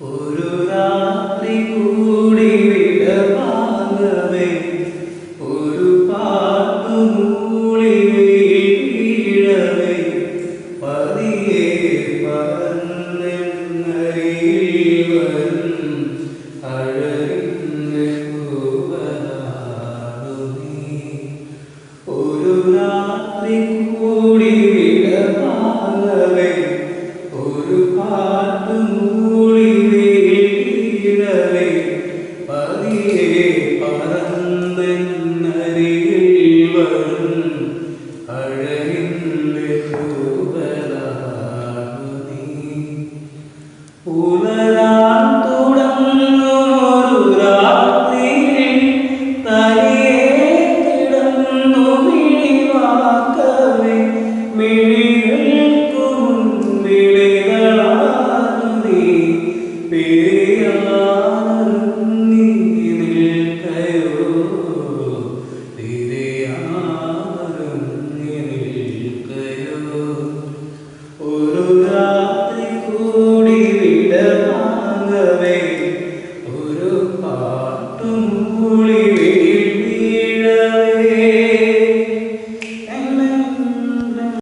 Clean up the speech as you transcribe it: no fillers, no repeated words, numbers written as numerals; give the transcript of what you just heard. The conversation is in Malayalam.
ഒരു രാത്രി കൂടി വിടവാങ്ങവേ ഒരു പാട്ടുമൂളി വീഴവേ പതിയെ പറന്നരികിൽ വരും അഴകിൻ്റെ പൂവനാടു നീ. ഒരു രാത്രി കൂടി വിടവാങ്ങവേ ഒരു പാട്ടുമൂളി വീഴവേ പതിയെ പറന്നരികിൽ വരും അഴകിൻ്റെ പൂവനാടു നീ. പുലരാൻ തുടങ്ങുമൊരു രാത്രിയിൽ തനിയെ കിടന്നു മിഴിവാക്കവേ മിഴികൾക്കു മുൻപിളികളാണു നീ പിരിയാനൊരുങ്ങി നിൽക്കയോ തിരിയാനൊരുങ്ങി നിൽക്കയോ. ഒരു രാത്രി കൂടി വിടവാങ്ങവേ ഒരു പാട്ടുമൂളി